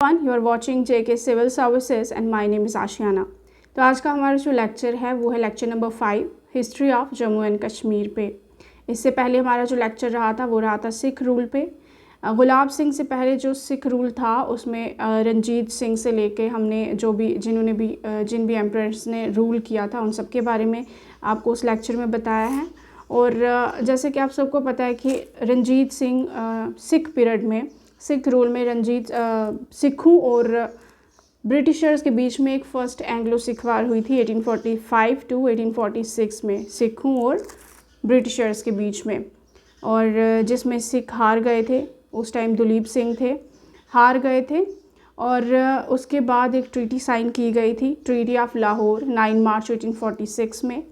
You are watching JK civil services and my name is Ashiyana. तो आज का हमारा जो लेक्चर है वो है lecture number 5 history of Jammu and Kashmir पे। इससे पहले हमारा जो लेक्चर रहा था वो रहा था सिख रूल पे। गुलाब सिंह से पहले जो सिख रूल था उसमें रंजीत सिंह से लेके हमने जिन भी एम्परर्स ने रूल किया था उन सब के बारे में आपको उस लेक्चर में बताया है। और जैसे कि आप सबको पता है कि रंजीत सिंह सिख पीरियड में सिख रूल में सिखों और ब्रिटिशर्स के बीच में एक फ़र्स्ट एंग्लो सिख वार हुई थी 1845 टू 1846 में, सिखों और ब्रिटिशर्स के बीच में, और जिसमें सिख हार गए थे। उस टाइम दुलीप सिंह थे, हार गए थे। और उसके बाद एक ट्रीटी साइन की गई थी, ट्रीटी ऑफ लाहौर 9 मार्च 1846 में।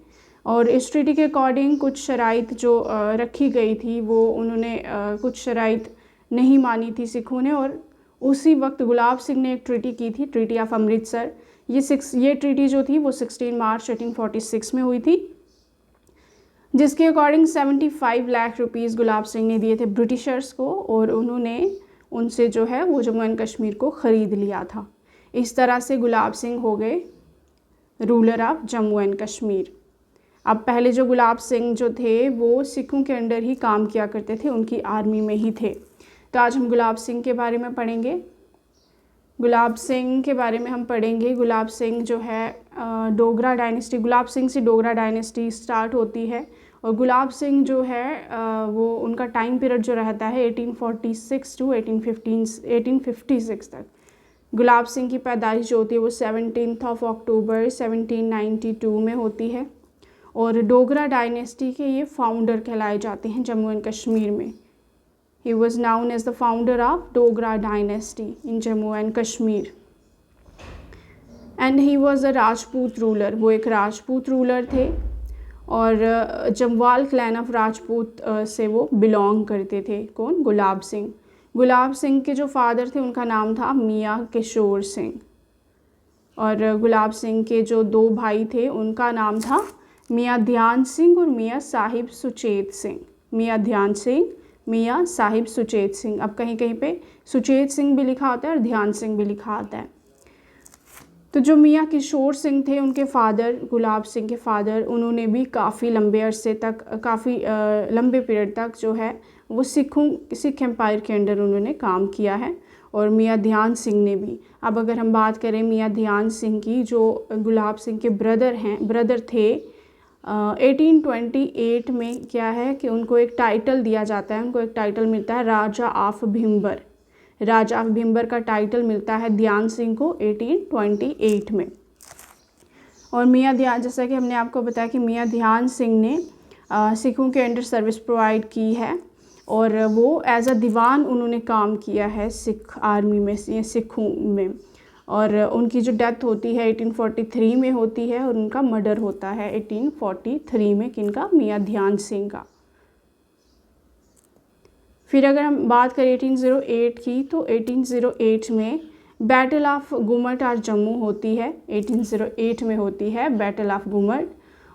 और इस ट्रीटी के अकॉर्डिंग कुछ शराइत जो रखी गई थी वो उन्होंने कुछ शराइत नहीं मानी थी सिखों ने। और उसी वक्त गुलाब सिंह ने एक ट्रीटी की थी, ट्रीटी ऑफ अमृतसर। ये ट्रीटी जो थी वो 16 मार्च 1846 में हुई थी, जिसके अकॉर्डिंग 75 लाख रुपीज़ गुलाब सिंह ने दिए थे ब्रिटिशर्स को, और उन्होंने उनसे जो है वो जम्मू एंड कश्मीर को ख़रीद लिया था। इस तरह से गुलाब सिंह हो गए ruler of Jammu and Kashmir. अब पहले जो गुलाब सिंह जो थे वो सिखों के अंडर ही काम किया करते थे, उनकी आर्मी में ही थे। तो आज हम गुलाब सिंह के बारे में पढ़ेंगे। गुलाब सिंह के बारे में हम पढ़ेंगे। गुलाब सिंह जो है डोगरा डायनेस्टी, गुलाब सिंह से डोगरा डायनेस्टी स्टार्ट होती है। और गुलाब सिंह जो है वो उनका टाइम पीरियड जो रहता है 1846 टू 1856 तक। गुलाब सिंह की पैदाइश जो होती है वो 17 अक्टूबर 1792 में होती है। और डोगरा डायनेस्टी के ये फाउंडर कहलाए जाते हैं जम्मू एंड कश्मीर में। He was known as the founder of Dogra dynasty in Jammu and Kashmir. And he was a Rajput ruler. वो एक राजपूत रूलर थे और जमवाल क्लैन ऑफ राजपूत से वो बिलोंग करते थे। कौन? गुलाब सिंह। गुलाब सिंह के जो फादर थे उनका नाम था मियाँ किशोर सिंह, और गुलाब सिंह के जो दो भाई थे उनका नाम था मियाँ ध्यान सिंह और मियाँ साहिब सुचेत सिंह। मियाँ ध्यान सिंह, मियाँ साहिब सुचेत सिंह। अब कहीं कहीं पे सुचेत सिंह भी लिखा आता है और ध्यान सिंह भी लिखा आता है। तो जो मियाँ किशोर सिंह थे उनके फादर, गुलाब सिंह के फादर, उन्होंने भी काफ़ी लंबे अरसे तक, काफ़ी लंबे पीरियड तक जो है वो सिख एम्पायर के अंडर उन्होंने काम किया है। और मियाँ ध्यान सिंह ने भी। अब अगर हम बात करें मियाँ ध्यान सिंह की, जो गुलाब सिंह के ब्रदर थे, 1828 में क्या है कि उनको एक टाइटल दिया जाता है, उनको एक टाइटल मिलता है राजा ऑफ भिम्बर। राजा ऑफ भिम्बर का टाइटल मिलता है ध्यान सिंह को 1828 में। और मियाँ ध्यान, जैसा कि हमने आपको बताया कि मियाँ ध्यान सिंह ने सिखों के अंडर सर्विस प्रोवाइड की है, और वो एज अ दीवान उन्होंने काम किया है सिख आर्मी में, सिखों में। और उनकी जो डेथ होती है 1843 में होती है, और उनका मर्डर होता है 1843 में। किनका? मियाँ ध्यान सिंह का। फिर अगर हम बात करें 1808 की, तो 1808 में बैटल ऑफ गुमट और जम्मू होती है। 1808 में होती है बैटल ऑफ गुमट।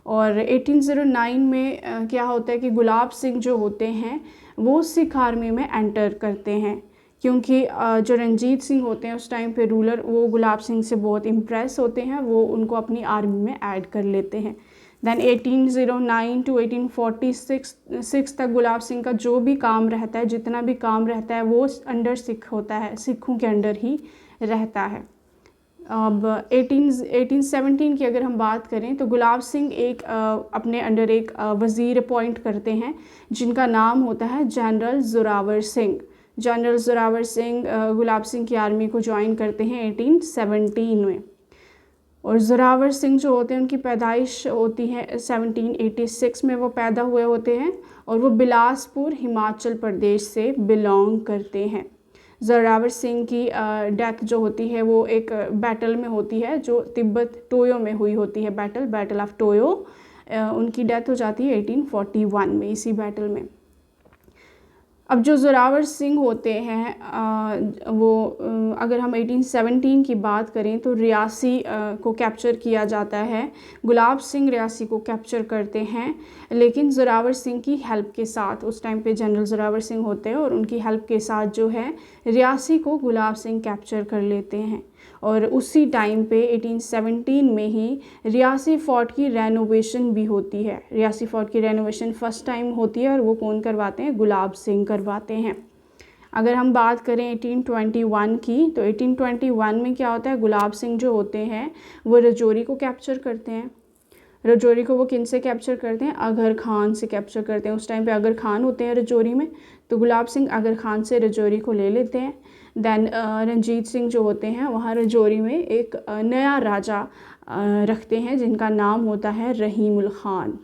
और 1809 में क्या होता है कि गुलाब सिंह जो होते हैं वो सिख आर्मी में एंटर करते हैं, क्योंकि जो रंजीत सिंह होते हैं उस टाइम पे रूलर, वो गुलाब सिंह से बहुत इम्प्रेस होते हैं, वो उनको अपनी आर्मी में ऐड कर लेते हैं। दैन 1809 टू 1846 तक गुलाब सिंह का जो भी काम रहता है, जितना भी काम रहता है वो अंडर सिख होता है, सिखों के अंडर ही रहता है। अब 1817 की अगर हम बात करें तो गुलाब सिंह अपने अंडर एक वज़ीर अपॉइंट करते हैं जिनका नाम होता है जनरल जोरावर सिंह। जनरल जोरावर सिंह गुलाब सिंह की आर्मी को ज्वाइन करते हैं 1817 में। और जोरावर सिंह जो होते हैं उनकी पैदाइश होती है 1786 में, वो पैदा हुए होते हैं, और वो बिलासपुर हिमाचल प्रदेश से बिलोंग करते हैं। जोरावर सिंह की डेथ जो होती है वो एक बैटल में होती है जो तिब्बत टोयो में हुई होती है, बैटल ऑफ टोयो। उनकी डेथ हो जाती है 1841 में, इसी बैटल में। अब जो जोरावर सिंह होते हैं वो अगर हम 1817 की बात करें तो रियासी को कैप्चर किया जाता है। गुलाब सिंह रियासी को कैप्चर करते हैं, लेकिन ज़ोरावर सिंह की हेल्प के साथ। उस टाइम पे जनरल ज़ोरावर सिंह होते हैं और उनकी हेल्प के साथ जो है रियासी को गुलाब सिंह कैप्चर कर लेते हैं। और उसी टाइम पे 1817 में ही रियासी फोर्ट की रेनोवेशन भी होती है। रियासी फोर्ट की रेनोवेशन फर्स्ट टाइम होती है और वो कौन करवाते हैं? गुलाब सिंह करवाते हैं। अगर हम बात करें 1821 की, तो 1821 में क्या होता है? गुलाब सिंह जो होते हैं वो रजौरी को कैप्चर करते हैं। रजौरी को वो किन से कैप्चर करते हैं? अगर खान से कैप्चर करते हैं। उस टाइम पे अगर खान होते हैं रजौरी में, तो गुलाब सिंह अगर खान से रजौरी को ले लेते हैं। देन रंजीत सिंह जो होते हैं वहाँ रजौरी में एक नया राजा रखते हैं जिनका नाम होता है रहीमुल ख़ान।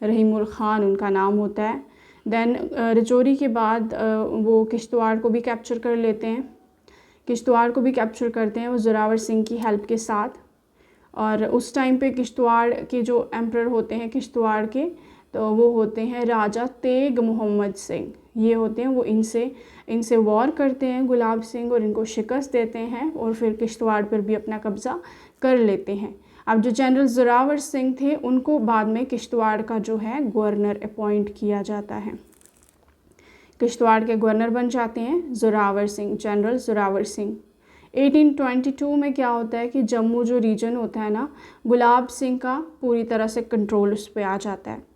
रहीमुल ख़ान उनका नाम होता है। देन रजौरी के बाद वो किश्तवाड़ को भी कैप्चर कर लेते हैं। किश्तवाड़ को भी कैप्चर करते हैं वो ज़ोरावर सिंह की हेल्प के साथ। और उस टाइम पे किश्तवाड़ के जो एम्परर होते हैं किश्तवाड़ के, तो वो होते हैं राजा तेग मोहम्मद सिंह। ये होते हैं वो इनसे वॉर करते हैं गुलाब सिंह और इनको शिकस्त देते हैं और फिर किश्तवाड़ पर भी अपना कब्ज़ा कर लेते हैं। अब जो जनरल ज़ोरावर सिंह थे उनको बाद में किश्तवाड़ का जो है गवर्नर अपॉइंट किया जाता है। किश्तवाड़ के गवर्नर बन जाते हैं ज़ोरावर सिंह, जनरल ज़ोरावर सिंह। 1822 में क्या होता है कि जम्मू जो रीजन होता है ना, गुलाब सिंह का पूरी तरह से कंट्रोल उस पर आ जाता है।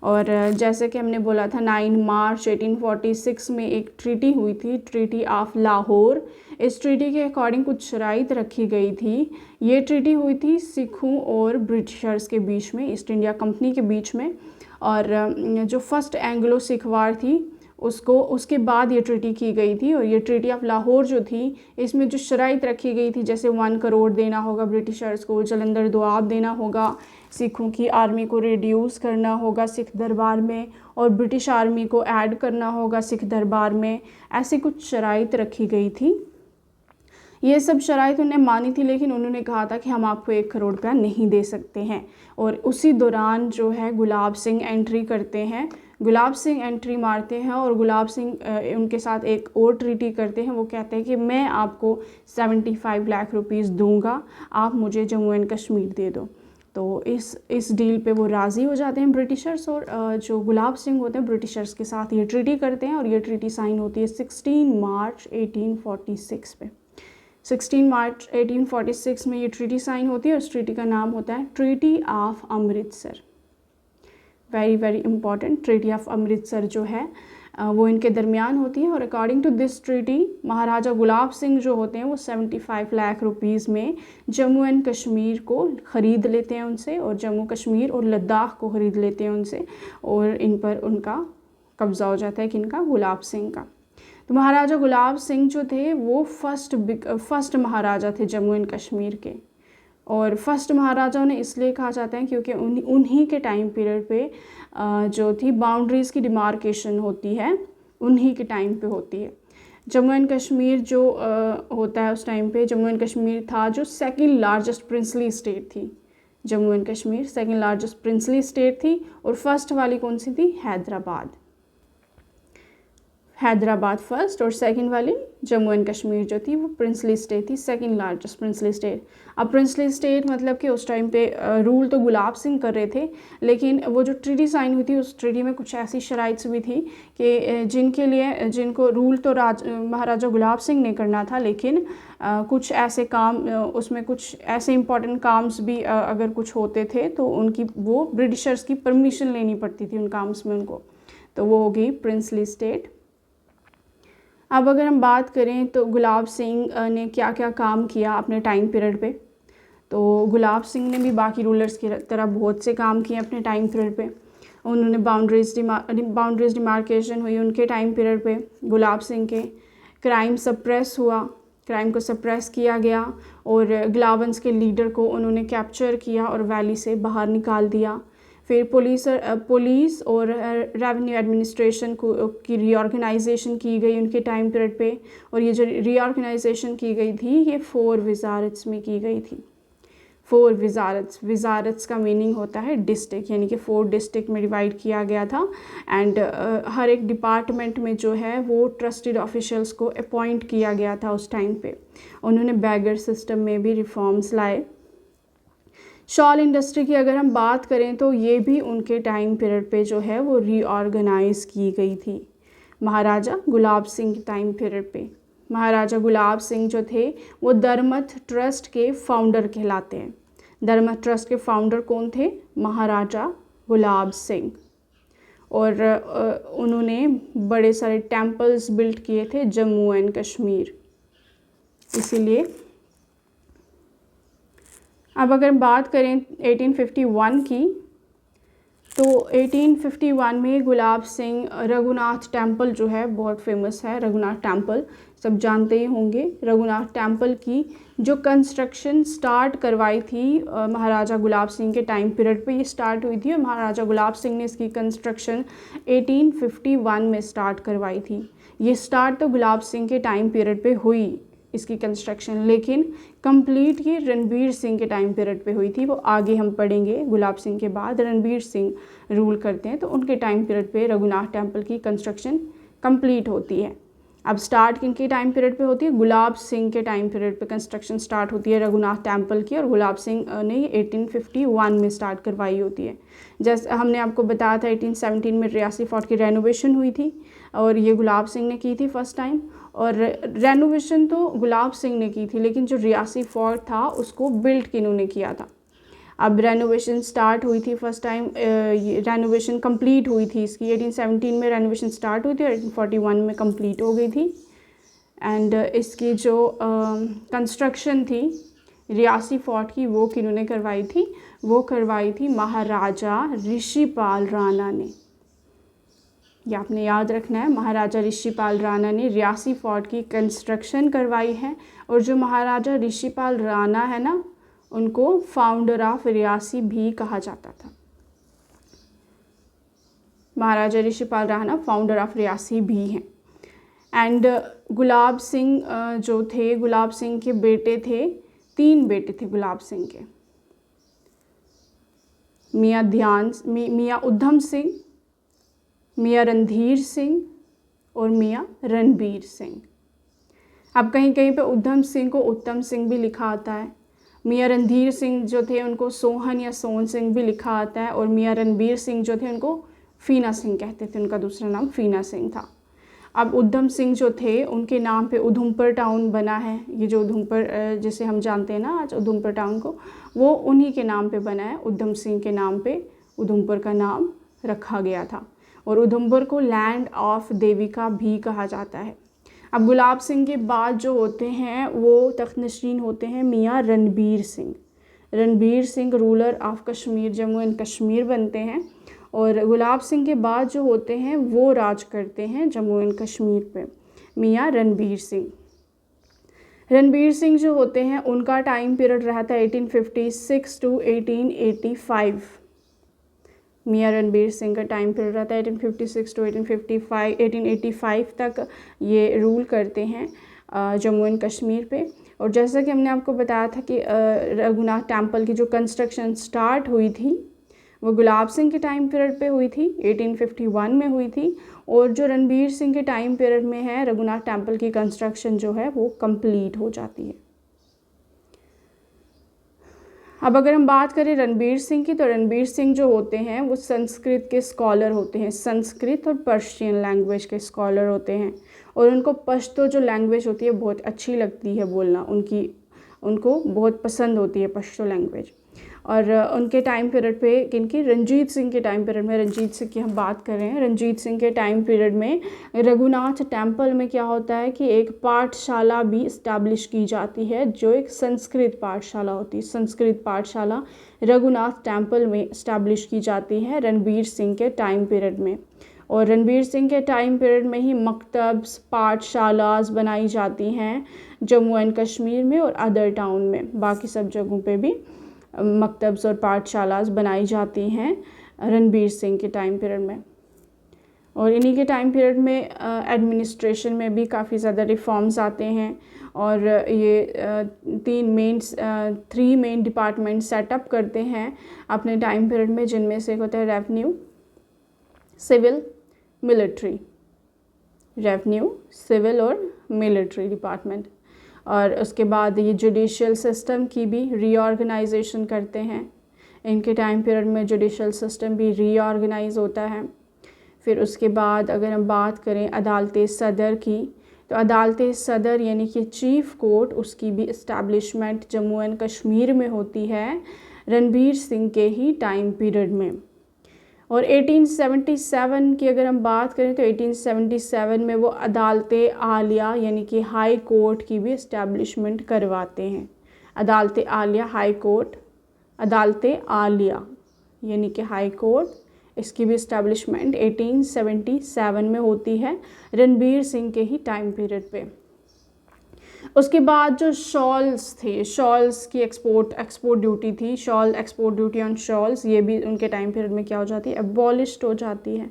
और जैसे कि हमने बोला था 9 मार्च 1846 में एक ट्रीटी हुई थी, ट्रीटी ऑफ लाहौर। इस ट्रीटी के अकॉर्डिंग कुछ शराइत रखी गई थी। ये ट्रीटी हुई थी सिखों और ब्रिटिशर्स के बीच में, ईस्ट इंडिया कंपनी के बीच में। और जो फर्स्ट एंग्लो सिख वार थी उसके बाद ये ट्रीटी की गई थी। और ये ट्रीटी ऑफ लाहौर जो थी, इसमें जो शराइत रखी गई थी, जैसे 1 करोड़ देना होगा ब्रिटिशर्स को, जलंधर दोआब देना होगा, सिखों की आर्मी को रिड्यूस करना होगा सिख दरबार में, और ब्रिटिश आर्मी को ऐड करना होगा सिख दरबार में, ऐसी कुछ शराइत रखी गई थी। ये सब शराइत उन्हें मानी थी, लेकिन उन्होंने कहा था कि हम आपको 1 करोड़ रुपया नहीं दे सकते हैं। और उसी दौरान जो है गुलाब सिंह एंट्री करते हैं। गुलाब सिंह एंट्री मारते हैं और गुलाब सिंह उनके साथ एक और ट्रीटी करते हैं। वो कहते हैं कि मैं आपको 75 लाख रुपीस दूंगा, आप मुझे जम्मू एंड कश्मीर दे दो। तो इस डील पे वो राज़ी हो जाते हैं ब्रिटिशर्स, और जो गुलाब सिंह होते हैं ब्रिटिशर्स के साथ ये ट्रीटी करते हैं। और ये ट्रीटी साइन होती है 16 मार्च 1846 पे। 16 मार्च 1846 में ये ट्रीटी साइन होती है और इस ट्रीटी का नाम होता है treaty of Amritsar. Very very important, treaty of Amritsar जो है वो इनके दरमियान होती है। और अकॉर्डिंग टू दिस ट्रीटी महाराजा गुलाब सिंह जो होते हैं वो 75 लाख रुपीज़ में जम्मू एंड कश्मीर को ख़रीद लेते हैं उनसे, और जम्मू कश्मीर और लद्दाख को ख़रीद लेते हैं उनसे, और इन पर उनका कब्ज़ा हो जाता है किनका? गुलाब सिंह का। तो महाराजा गुलाब सिंह जो थे वो फर्स्ट महाराजा थे जम्मू एंड कश्मीर के। और फर्स्ट महाराजा उन्हें इसलिए कहा जाता है क्योंकि उन्हीं के टाइम पीरियड पे जो थी बाउंड्रीज़ की डिमार्केशन होती है, उन्हीं के टाइम पे होती है। जम्मू एंड कश्मीर जो होता है उस टाइम पे, जम्मू एंड कश्मीर था जो सेकंड लार्जेस्ट प्रिंसली स्टेट थी। Jammu and Kashmir second largest princely state थी, और फर्स्ट वाली कौन सी थी? हैदराबाद। हैदराबाद फर्स्ट, और सेकंड वाली जम्मू एंड कश्मीर जो थी वो प्रिंसली स्टेट थी, सेकंड लार्जेस्ट प्रिंसली स्टेट। अब प्रिंसली स्टेट मतलब कि उस टाइम पे रूल तो गुलाब सिंह कर रहे थे, लेकिन वो जो ट्रीटी साइन हुई थी उस ट्रीटी में कुछ ऐसी शराइत्स भी थी कि जिनको रूल तो महाराजा गुलाब सिंह ने करना था, लेकिन कुछ ऐसे काम उसमें कुछ ऐसे इंपॉर्टेंट काम्स भी अगर कुछ होते थे तो उनकी वो ब्रिटिशर्स की परमिशन लेनी पड़ती थी उन काम्स में उनको। तो वो हो गई प्रिंसली स्टेट। अब अगर हम बात करें तो गुलाब सिंह ने क्या क्या काम किया अपने टाइम पीरियड पे, तो गुलाब सिंह ने भी बाकी रूलर्स की तरह बहुत से काम किए अपने टाइम पीरियड पे। उन्होंने बाउंड्रीज डिमार्केशन हुई उनके टाइम पीरियड पे गुलाब सिंह के। क्राइम सप्रेस हुआ, क्राइम को सप्रेस किया गया, और ग्लावंस के लीडर को उन्होंने कैप्चर किया और वैली से बाहर निकाल दिया। फिर पुलिस और रेवेन्यू एडमिनिस्ट्रेशन की रीऑर्गेनाइजेशन की गई उनके टाइम पीरियड पे, और ये जो रीऑर्गेनाइजेशन की गई थी ये 4 वज़ारत्स में की गई थी। 4 विजारत्स का मीनिंग होता है डिस्ट्रिक्ट, यानी कि 4 डिस्ट्रिक्ट में डिवाइड किया गया था। एंड हर एक डिपार्टमेंट में जो है वो ट्रस्टेड ऑफिशियल्स को अपॉइंट किया गया था उस टाइम पे। उन्होंने बैगर सिस्टम में भी रिफॉर्म्स लाए। शॉल इंडस्ट्री की अगर हम बात करें तो ये भी उनके टाइम पीरियड पे जो है वो रीऑर्गेनाइज की गई थी, महाराजा गुलाब सिंह के टाइम पीरियड पे। महाराजा गुलाब सिंह जो थे वो धर्मथ ट्रस्ट के फाउंडर कहलाते हैं। धर्मथ ट्रस्ट के फाउंडर कौन थे? महाराजा गुलाब सिंह। और उन्होंने बड़े सारे टेम्पल्स बिल्ड किए थे जम्मू एंड कश्मीर, इसीलिए। अब अगर बात करें 1851 की, तो 1851 में गुलाब सिंह रघुनाथ टेम्पल जो है बहुत फेमस है, रघुनाथ टेम्पल सब जानते ही होंगे। रघुनाथ टेम्पल की जो कंस्ट्रक्शन स्टार्ट करवाई थी महाराजा गुलाब सिंह के टाइम पीरियड पे ये स्टार्ट हुई थी, और महाराजा गुलाब सिंह ने इसकी कंस्ट्रक्शन 1851 में स्टार्ट करवाई थी। ये स्टार्ट तो गुलाब सिंह के टाइम पीरियड पे हुई इसकी कंस्ट्रक्शन, लेकिन कंप्लीट ये रणबीर सिंह के टाइम पीरियड पे हुई थी। वो आगे हम पढ़ेंगे, गुलाब सिंह के बाद रणबीर सिंह रूल करते हैं तो उनके टाइम पीरियड पे रघुनाथ टेम्पल की कंस्ट्रक्शन कंप्लीट होती है। अब स्टार्ट किनके टाइम पीरियड पे होती है? गुलाब सिंह के टाइम पीरियड पे कंस्ट्रक्शन स्टार्ट होती है रघुनाथ टेम्पल की, और गुलाब सिंह ने 1851 में स्टार्ट करवाई होती है। जैसे हमने आपको बताया था 1817 में रियासी फोर्ट की रेनोवेशन हुई थी, और ये गुलाब सिंह ने की थी फर्स्ट टाइम। और रेनोवेशन तो गुलाब सिंह ने की थी, लेकिन जो रियासी फोर्ट था उसको बिल्ड किन्होंने किया था। अब रेनोवेशन स्टार्ट हुई थी फर्स्ट टाइम, रेनोवेशन कंप्लीट हुई थी इसकी 1817 में रेनोवेशन स्टार्ट हुई थी और 1841 में कंप्लीट हो गई थी। एंड इसकी जो कंस्ट्रक्शन थी रियासी फोर्ट की वो किन्होंने करवाई थी? वो करवाई थी महाराजा ऋषिपाल राणा ने। ये आपने याद रखना है, महाराजा ऋषिपाल राणा ने रियासी फोर्ट की कंस्ट्रक्शन करवाई है। और जो महाराजा ऋषिपाल राणा है ना, उनको फाउंडर ऑफ रियासी भी कहा जाता था। महाराजा ऋषिपाल राणा फाउंडर ऑफ रियासी भी हैं। एंड गुलाब सिंह जो थे, गुलाब सिंह के बेटे थे, 3 बेटे थे गुलाब सिंह के, मियाँ उधम सिंह, मियाँ रणधीर सिंह और मियाँ रणबीर सिंह। अब कहीं कहीं पे उधम सिंह को उत्तम सिंह भी लिखा आता है। मियाँ रणधीर सिंह जो थे उनको सोहन या सोहन सिंह भी लिखा आता है, और मियाँ रणबीर सिंह जो थे उनको फीना सिंह कहते थे, उनका दूसरा नाम फीना सिंह था। अब उधम सिंह जो थे उनके नाम पे उधमपुर टाउन बना है। ये जो उधमपुर जिसे हम जानते हैं ना आज उधमपुर टाउन को, वो उन्हीं के नाम पे बना है। उधम सिंह के नाम पे उधमपुर का नाम रखा गया था, और उधमपुर को लैंड ऑफ देविका भी कहा जाता है। अब गुलाब सिंह के बाद जो होते हैं वो तख्तनशीन होते हैं मियाँ Ranbir Singh. Ranbir Singh ruler of Kashmir, Jammu and Kashmir बनते हैं, और गुलाब सिंह के बाद जो होते हैं वो राज करते हैं जम्मू एंड कश्मीर पे, मियाँ रणबीर सिंह। रणबीर सिंह जो होते हैं उनका टाइम पीरियड रहा था 1856 टू 1885। मियाँ रणबीर सिंह का टाइम पीरियड रहता है 1856 टू 1885 तक ये रूल करते हैं जम्मू एंड कश्मीर पे। और जैसा कि हमने आपको बताया था कि रघुनाथ टेम्पल की जो कंस्ट्रक्शन स्टार्ट हुई थी वो गुलाब सिंह के टाइम पीरियड पे हुई थी, 1851 में हुई थी, और जो रणबीर सिंह के टाइम पीरियड में है रघुनाथ टेम्पल की कंस्ट्रक्शन जो है वो कंप्लीट हो जाती है। अब अगर हम बात करें रणबीर सिंह की, तो रणबीर सिंह जो होते हैं वो संस्कृत के स्कॉलर होते हैं, संस्कृत और पर्शियन लैंग्वेज के स्कॉलर होते हैं, और उनको पश्तो जो लैंग्वेज होती है बहुत अच्छी लगती है बोलना, उनको बहुत पसंद होती है पश्तो लैंग्वेज। और उनके टाइम पीरियड पे किनकी? रंजीत सिंह के टाइम पीरियड में, रंजीत सिंह की हम बात कर रहे हैं। रंजीत सिंह के टाइम पीरियड में रघुनाथ टेम्पल में क्या होता है कि एक पाठशाला भी इस्टेब्लिश की जाती है जो एक संस्कृत पाठशाला होती है। संस्कृत पाठशाला रघुनाथ टेम्पल में इस्टेब्लिश की जाती है रणबीर सिंह के टाइम पीरियड में। और रणबीर सिंह के टाइम पीरियड में ही मकतब्स, पाठशालास बनाई जाती हैं जम्मू एंड कश्मीर में और अदर टाउन में। बाकी सब जगहों पे भी मकतब्स और पाठशालास बनाई जाती हैं रणबीर सिंह के टाइम पीरियड में। और इन्हीं के टाइम पीरियड में एडमिनिस्ट्रेशन में भी काफ़ी ज़्यादा रिफॉर्म्स आते हैं और ये थ्री मेन डिपार्टमेंट सेटअप करते हैं अपने टाइम पीरियड में, जिनमें से होता है revenue, civil, military. Revenue, civil और मिलिट्री डिपार्टमेंट। और उसके बाद ये जुडिशियल सिस्टम की भी रीऑर्गेनाइजेशन करते हैं। इनके टाइम पीरियड में जुडिशियल सिस्टम भी रीऑर्गेनाइज होता है। फिर उसके बाद अगर हम बात करें अदालत सदर की, तो अदालत सदर यानी कि चीफ़ कोर्ट, उसकी भी इस्टेब्लिशमेंट जम्मू एंड कश्मीर में होती है रणबीर सिंह के ही टाइम पीरियड में। और 1877 की अगर हम बात करें तो 1877 में वो अदालत आलिया यानी कि हाई कोर्ट की भी इस्टेब्लिशमेंट करवाते हैं। अदालत आलिया हाई कोर्ट, अदालत आलिया यानी कि हाई कोर्ट, इसकी भी इस्टेब्लिशमेंट 1877 में होती है रणबीर सिंह के ही टाइम पीरियड पे। उसके बाद जो शॉल्स थे, शॉल्स की एक्सपोर्ट ड्यूटी थी, shawl export duty on shawls, ये भी उनके टाइम पीरियड में क्या हो जाती है, एबॉलिश्ड हो जाती है।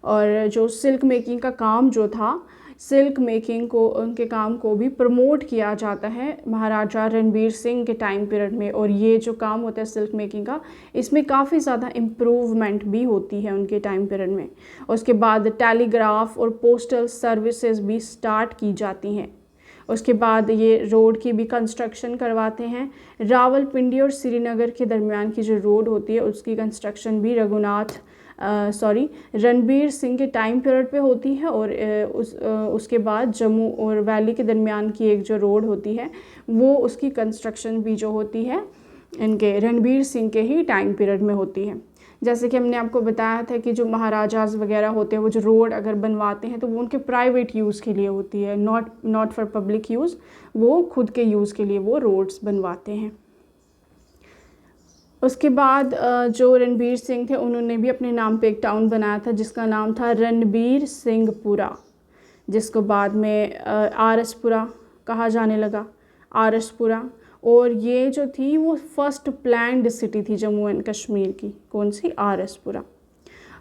और जो सिल्क मेकिंग का काम जो था, सिल्क मेकिंग को, उनके काम को भी प्रमोट किया जाता है महाराजा रणबीर सिंह के टाइम पीरियड में। और ये जो काम होता है सिल्क मेकिंग का, इसमें काफ़ी ज़्यादा इम्प्रूवमेंट भी होती है उनके टाइम पीरियड में। उसके बाद टेलीग्राफ और पोस्टल सर्विसेज भी स्टार्ट की जाती हैं। उसके बाद ये रोड की भी कंस्ट्रक्शन करवाते हैं। रावलपिंडी और श्रीनगर के दरमियान की जो रोड होती है उसकी कंस्ट्रक्शन भी रणबीर सिंह के टाइम पीरियड पे होती है। और उसके बाद जम्मू और वैली के दरमियान की एक जो रोड होती है वो, उसकी कंस्ट्रक्शन भी जो होती है इनके रणबीर सिंह के ही टाइम पीरियड में होती है। जैसे कि हमने आपको बताया था कि जो महाराजाज वगैरह होते हैं वो जो रोड अगर बनवाते हैं तो वो उनके प्राइवेट यूज़ के लिए होती है, नॉट फॉर पब्लिक यूज़, वो खुद के यूज़ के लिए वो रोड्स बनवाते हैं। उसके बाद जो रणबीर सिंह थे उन्होंने भी अपने नाम पे एक टाउन बनाया था जिसका नाम था रणबीर सिंहपुरा, जिसको बाद में आरसपुरा कहा जाने लगा, आरसपुरा। और ये जो थी वो फर्स्ट प्लान्ड सिटी थी जम्मू एंड कश्मीर की, कौन सी, आरसपुरा।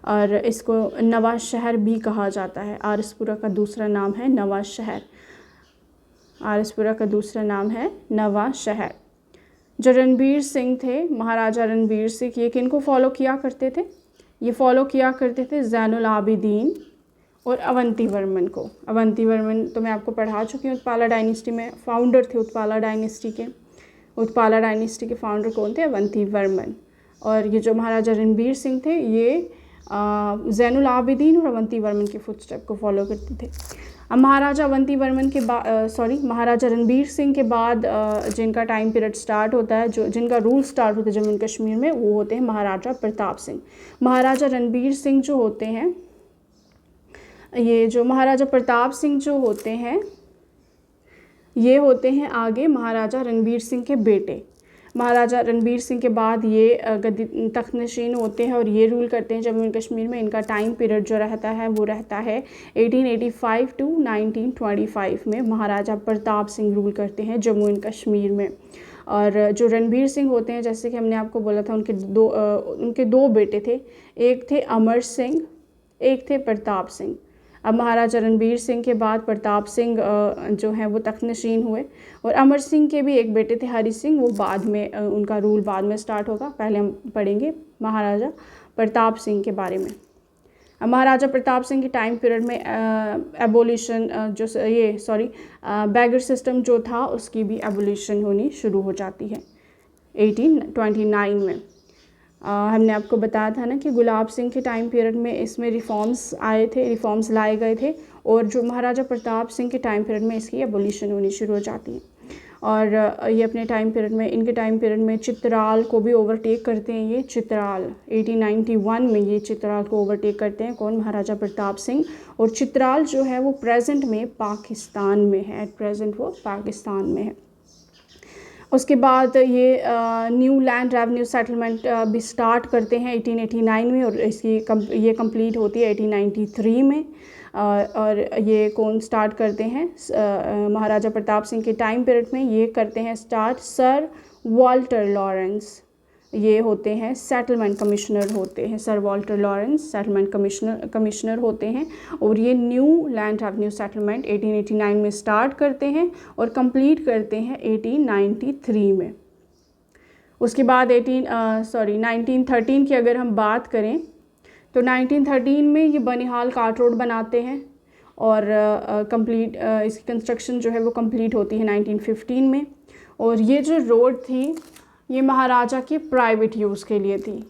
और इसको नवा शहर भी कहा जाता है। आरसपुरा का दूसरा नाम है नवा शहर, आरसपुरा का दूसरा नाम है नवा शहर। जो रणबीर सिंह थे, महाराजा रणबीर सिंह, ये किनको फॉलो किया करते थे, ये फॉलो किया करते थे ज़ैनुल आबिदीन और अवंती वर्मन को। अवंती वर्मन तो मैं आपको पढ़ा चुकी हूँ, उत्पाला डायनेस्टी में फाउंडर थे उत्पाला डायनेस्टी के। उत्पाला डायनेस्टी के फाउंडर कौन थे, अवंती वर्मन। और ये जो महाराजा रणबीर सिंह थे ये ज़ैनुल आबिदीन और अवंती वर्मन के फुटस्टेप को फॉलो करते थे। अब महाराजा अवंती वर्मन के बाद महाराजा रणबीर सिंह के बाद जिनका टाइम पीरियड स्टार्ट होता है, जो जिनका रूल स्टार्ट होता है जम्मू एंड कश्मीर में, वो होते हैं महाराजा प्रताप सिंह। महाराजा रणबीर सिंह जो होते हैं, ये जो महाराजा प्रताप सिंह जो होते हैं, ये होते हैं आगे महाराजा रणबीर सिंह के बेटे। महाराजा रणबीर सिंह के बाद ये गद्दी तख्तनशीन होते हैं और ये रूल करते हैं जम्मू एंड कश्मीर में। इनका टाइम पीरियड जो रहता है वो रहता है 1885 टू 1925 में। महाराजा प्रताप सिंह रूल करते हैं जम्मू एंड कश्मीर में। और जो रणबीर सिंह होते हैं, जैसे कि हमने आपको बोला था, उनके दो बेटे थे, एक थे अमर सिंह, एक थे प्रताप सिंह। अब महाराजा रणबीर सिंह के बाद प्रताप सिंह जो हैं वो तख्तनशीन हुए। और अमर सिंह के भी एक बेटे थे हरि सिंह, वो बाद में उनका रूल बाद में स्टार्ट होगा। पहले हम पढ़ेंगे महाराजा प्रताप सिंह के बारे में। अब महाराजा प्रताप सिंह के टाइम पीरियड में एबोलिशन बैगर सिस्टम जो था उसकी भी एबोलिशन होनी शुरू हो जाती है 1829 में। हमने आपको बताया था ना कि गुलाब सिंह के टाइम पीरियड में इसमें रिफॉर्म्स आए थे, रिफॉर्म्स लाए गए थे। और जो महाराजा प्रताप सिंह के टाइम पीरियड में इसकी एबोलिशन होनी शुरू हो जाती है। और ये अपने टाइम पीरियड में, इनके टाइम पीरियड में चित्राल को भी ओवरटेक करते हैं। ये चित्राल 1891 में ये चित्राल को ओवरटेक करते हैं, कौन, महाराजा प्रताप सिंह। और चित्राल जो है वो प्रेजेंट में पाकिस्तान में है, एट प्रेजेंट वो पाकिस्तान में है। उसके बाद ये न्यू लैंड रेवेन्यू सेटलमेंट भी स्टार्ट करते हैं 1889 में। और ये कंप्लीट होती है 1893 में। और ये कौन स्टार्ट करते हैं, महाराजा प्रताप सिंह के टाइम पीरियड में ये करते हैं स्टार्ट सर वाल्टर लॉरेंस। ये होते हैं सेटलमेंट कमिश्नर होते हैं, sir Walter Lawrence settlement commissioner होते हैं। और ये न्यू लैंड रेवेन्यू सेटलमेंट 1889 में स्टार्ट करते हैं और कंप्लीट करते हैं 1893 में। उसके बाद 1913 की अगर हम बात करें तो 1913 में ये बनिहाल कार्ट रोड बनाते हैं और कंप्लीट इसकी कंस्ट्रक्शन जो है वो कंप्लीट होती है 1915 में। और ये जो रोड थी ये महाराजा के प्राइवेट यूज़ के लिए थी,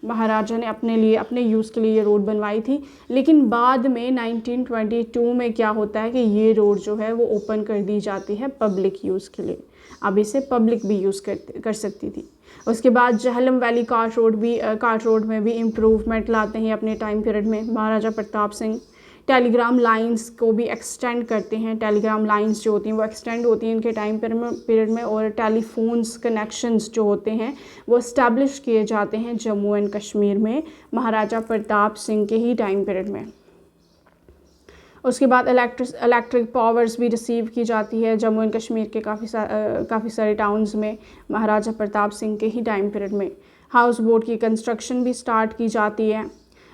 महाराजा ने अपने यूज़ के लिए ये रोड बनवाई थी। लेकिन बाद में 1922 में क्या होता है कि ये रोड जो है वो ओपन कर दी जाती है पब्लिक यूज़ के लिए, अब इसे पब्लिक भी यूज़ कर सकती थी। उसके बाद जहलम वैली कार्ट रोड में भी इम्प्रूवमेंट लाते हैं अपने टाइम पीरियड में महाराजा प्रताप सिंह। टेलीग्राम लाइंस को भी एक्सटेंड करते हैं, टेलीग्राम लाइंस जो होती हैं वो एक्सटेंड होती हैं इनके टाइम पीरियड में। और टेलीफोन्स कनेक्शंस जो होते हैं वो इस्टेब्लिश किए जाते हैं जम्मू एंड कश्मीर में महाराजा प्रताप सिंह के ही टाइम पीरियड में। उसके बाद इलेक्ट्रिक पावर्स भी रिसीव की जाती है जम्मू एंड कश्मीर के काफ़ी सारे टाउन्स में महाराजा प्रताप सिंह के ही टाइम पीरियड में। हाउस बोट की कंस्ट्रक्शन भी स्टार्ट की जाती है।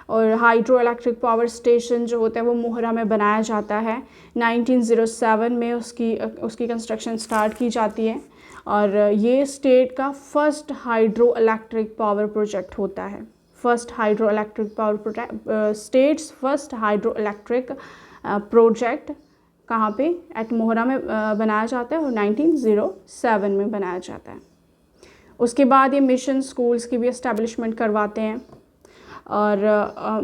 और हाइड्रो इलेक्ट्रिक पावर स्टेशन जो होता है वो मोहरा में बनाया जाता है, 1907 में उसकी कंस्ट्रक्शन स्टार्ट की जाती है। और ये स्टेट का first hydro electric power project होता है, states first hydro electric project कहाँ पे, एट मोहरा में बनाया जाता है और 1907 में बनाया जाता है। उसके बाद ये मिशन स्कूल्स की भी इस्टेब्लिशमेंट करवाते हैं और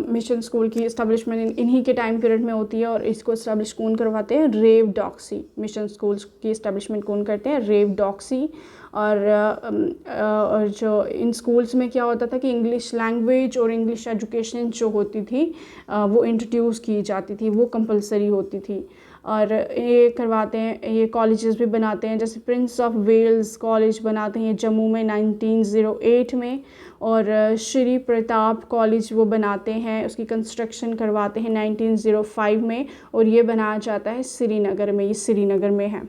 मिशन स्कूल की इस्टेब्लिशमेंट इन्हीं के टाइम पीरियड में होती है। और इसको इस्टेब्लिश कौन करवाते हैं, रेव डॉक्सी। मिशन स्कूल्स की इस्टेब्लिशमेंट कौन करते हैं, रेव डॉक्सी। और जो इन स्कूल्स में क्या होता था कि इंग्लिश लैंग्वेज और इंग्लिश एजुकेशन जो होती थी वो इंट्रोड्यूस की जाती थी, वो कंपलसरी होती थी। और ये करवाते हैं, ये कॉलेजेस भी बनाते हैं, जैसे प्रिंस ऑफ वेल्स कॉलेज बनाते हैं जम्मू में 1908 में। और श्री प्रताप कॉलेज वो बनाते हैं, उसकी कंस्ट्रक्शन करवाते हैं 1905 में। और ये बनाया जाता है श्रीनगर में, ये श्रीनगर में है।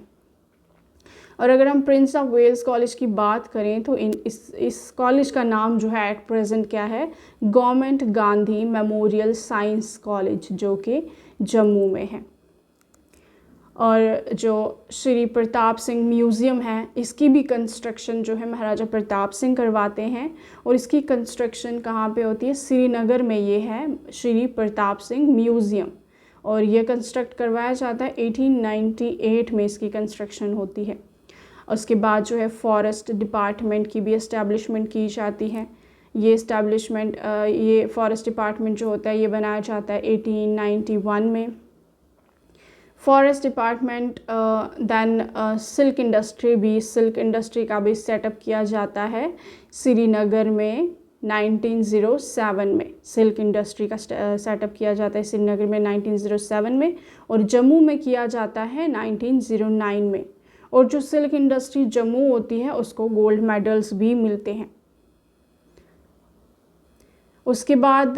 और अगर हम प्रिंस ऑफ वेल्स कॉलेज की बात करें तो इस कॉलेज का नाम जो है एट प्रेजेंट क्या है, government Gandhi memorial science college, जो कि जम्मू में है। और जो श्री प्रताप सिंह म्यूज़ियम है इसकी भी कंस्ट्रक्शन जो है महाराजा प्रताप सिंह करवाते हैं। और इसकी कंस्ट्रक्शन कहाँ पे होती है, श्रीनगर में ये है श्री प्रताप सिंह म्यूज़ियम। और ये कंस्ट्रक्ट करवाया जाता है 1898 में इसकी कंस्ट्रक्शन होती है। उसके बाद जो है फॉरेस्ट डिपार्टमेंट की भी इस्टेब्लिशमेंट की जाती है। ये फॉरेस्ट डिपार्टमेंट जो होता है ये बनाया जाता है 1891 में। Forest department then silk industry का भी सेटअप किया जाता है श्रीनगर में 1907 में। सिल्क इंडस्ट्री का सेटअप किया जाता है श्रीनगर में 1907 में। और जम्मू में किया जाता है 1909 में। और जो सिल्क इंडस्ट्री जम्मू होती है उसको गोल्ड मेडल्स भी मिलते हैं। उसके बाद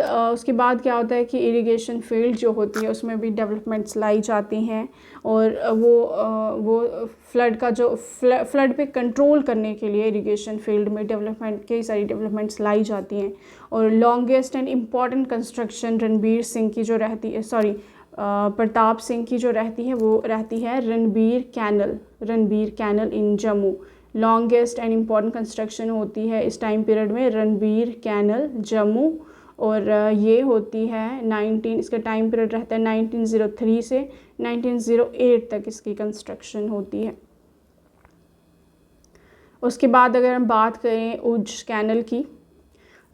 क्या होता है कि इरिगेशन फील्ड जो होती है उसमें भी डेवलपमेंट्स लाई जाती हैं। और वो फ्लड पे कंट्रोल करने के लिए इरिगेशन फील्ड में कई सारी डेवलपमेंट्स लाई जाती हैं। और longest and important construction Pratap Singh की जो रहती है वो रहती है Ranbir canal in Jammu. Longest and important construction होती है इस टाइम पीरियड में रणबीर कैनल जम्मू। और ये होती है इसका टाइम पीरियड रहता है 1903 से 1908 तक इसकी कंस्ट्रक्शन होती है। उसके बाद अगर हम बात करें उज कैनल की,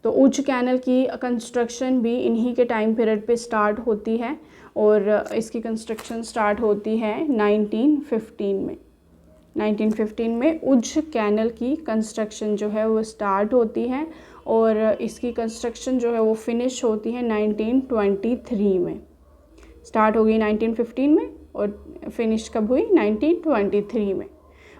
तो उज कैनल की कंस्ट्रक्शन भी इन्हीं के टाइम पीरियड पे स्टार्ट होती है। और इसकी कंस्ट्रक्शन स्टार्ट होती है 1915 में उज कैनल की कंस्ट्रक्शन जो है वो स्टार्ट होती है। और इसकी कंस्ट्रक्शन जो है वो फिनिश होती है 1923 में। स्टार्ट हो गई 1915 में और फिनिश कब हुई, 1923 में।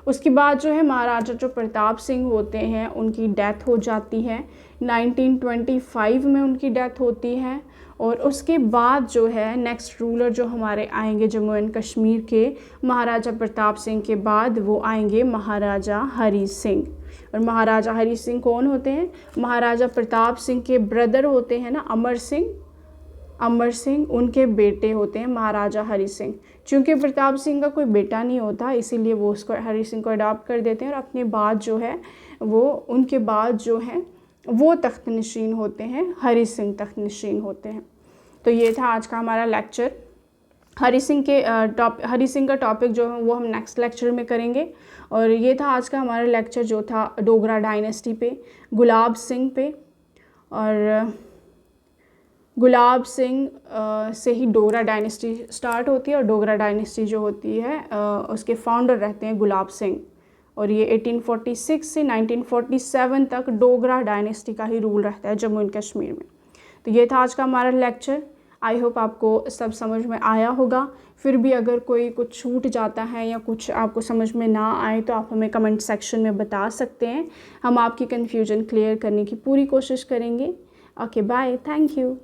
उसके बाद जो है महाराजा जो प्रताप सिंह होते हैं उनकी डेथ हो जाती है 1925 में उनकी डेथ होती है। और उसके बाद जो है नेक्स्ट रूलर जो हमारे आएंगे जम्मू एंड कश्मीर के महाराजा प्रताप सिंह के बाद, वो आएंगे महाराजा हरी सिंह। और महाराजा हरी सिंह कौन होते हैं? महाराजा प्रताप सिंह के ब्रदर होते हैं ना अमर सिंह, उनके बेटे होते हैं महाराजा हरी सिंह। चूँकि प्रताप सिंह का कोई बेटा नहीं होता, इसीलिए वो उसको हरी सिंह को अडॉप्ट कर देते हैं और अपने बाद जो है वो उनके बाद जो है वो तख्त नशीन होते हैं, हरी सिंह तख्त नशीन होते हैं। तो ये था आज का हमारा लेक्चर। हरी सिंह का टॉपिक जो है वो हम नेक्स्ट लेक्चर में करेंगे। और ये था आज का हमारा लेक्चर जो था डोगरा डायनेस्टी पे, गुलाब सिंह पे। और गुलाब सिंह से ही डोगरा डायनेस्टी स्टार्ट होती है और डोगरा डायनेस्टी जो होती है उसके फाउंडर रहते हैं गुलाब सिंह। और ये 1846 से 1947 तक डोगरा डायनेस्टी का ही रूल रहता है जम्मू एंड कश्मीर में। तो ये था आज का हमारा लेक्चर। आई होप आपको सब समझ में आया होगा। फिर भी अगर कोई कुछ छूट जाता है या कुछ आपको समझ में ना आए तो आप हमें कमेंट सेक्शन में बता सकते हैं। हम आपकी कन्फ्यूजन क्लियर करने की पूरी कोशिश करेंगे। Okay, bye, thank you.